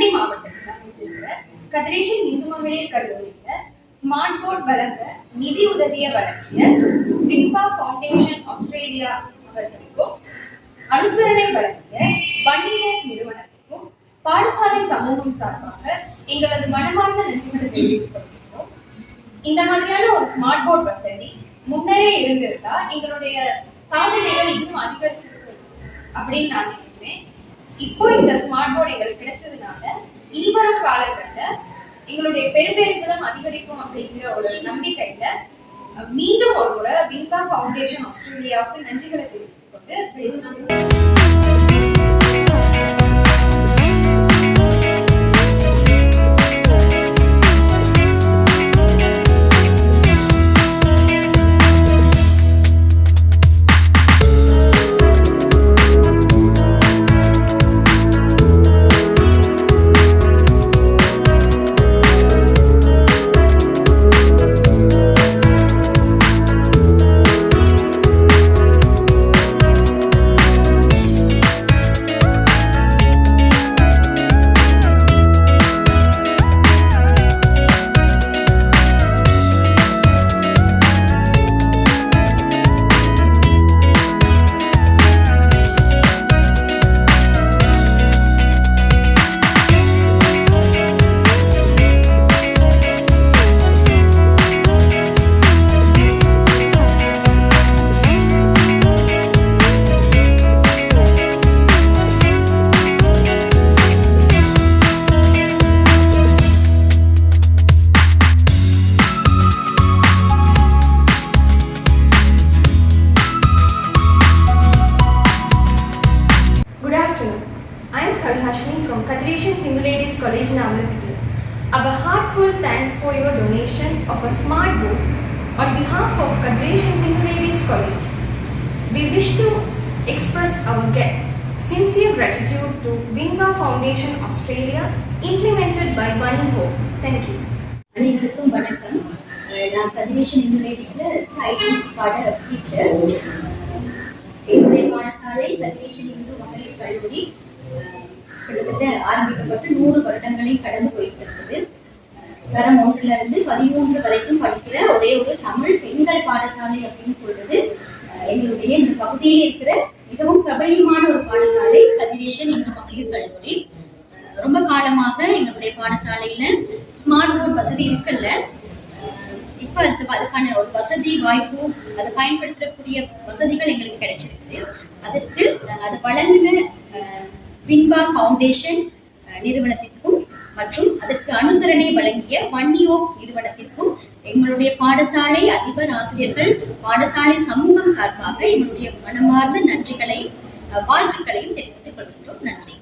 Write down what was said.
கல்வி மாவட்டத்தில் அமைஞ்சிருக்கிற கதிரேசன் இந்து மகளிர் கல்லூரியில ஸ்மார்ட் போர்ட் வழங்க நிதி உதவியை வழங்கிய விம்பா ஃபவுண்டேஷன் ஆஸ்திரேலியா அவர்களுக்கும் அனுசரணை வழங்கிய வன்னிஹோப் நிறுவனத்திற்கும் பாடசாலை சமூகம் சார்பாக எங்களது மனமார்ந்த நன்றிகளை தெரிவித்துக் கொள்கிறோம். இந்த மாதிரியான ஒரு ஸ்மார்ட் போர்ட் வசதி முன்னரே இருந்திருந்தா எங்களுடைய சாதனைகள் இன்னும் அதிகரிச்சிருக்கு அப்படின்னு நான் நினைக்கிறேன். இப்போ இந்த ஸ்மார்ட் போர்டு எங்களுக்கு கிடைச்சதுனால இனிவரும் காலங்கள்ல எங்களுடைய பெரும்பேறுகளும் அதிகரிக்கும் அப்படிங்கிற ஒரு நம்பிக்கையில மீண்டும் ஒரு முறை விம்பா ஃபவுண்டேஷன் ஆஸ்திரேலியாவுக்கு நன்றிகளை தெரிவித்துக் கொண்டு from Kadireshan Hindu Ladies College in Amrapali. Our heartfelt thanks for your donation of a smart board on behalf of Kadireshan Hindu Ladies College. We wish to express our sincere gratitude to Vimbaa Foundation Australia, implemented by Vanihope. Thank you. அனைவருக்கும் வணக்கம். நான் Kathiresan Hindu லேடிஸ்ல IC பாட teacher. என்னுடைய பாடசாலை கதிரேசன் இந்து மகளிர் கல்லூரி கிட்டத்தட்ட ஆரம்பிக்கப்பட்டு 100 வருடங்களை கடந்து போயிட்டு இருக்குது. தரம் 1ல இருந்து 13 வரைக்கும் படிக்கிற ஒரே ஒரு தமிழ் பெண்கள் பாடசாலை அப்படின்னு சொல்றது எங்களுடைய இந்த பகுதியில் இருக்கிற மிகவும் பிரபலியமான ஒரு பாடசாலை கதிரேசன் இந்து மகளிர் கல்லூரி. ரொம்ப காலமாக எங்களுடைய பாடசாலையில ஸ்மார்ட் போர்ட் வசதி இருக்குல்ல, இப்ப அதுக்கான ஒரு வசதி வாய்ப்பு அதை பயன்படுத்தக்கூடிய வசதிகள் எங்களுக்கு கிடைச்சிருக்குது. அதற்கு அதை வழங்கின விம்பா ஃபவுண்டேஷன் நிறுவனத்திற்கும் மற்றும் அதற்கு அனுசரணை வழங்கிய வன்னிஹோப் நிறுவனத்திற்கும் எங்களுடைய பாடசாலை அதிபர், ஆசிரியர்கள், பாடசாலை சமூகம் சார்பாக எங்களுடைய மனமார்ந்த நன்றிகளை வாழ்த்துக்களையும் தெரிவித்துக் கொள்கின்றோம். நன்றி.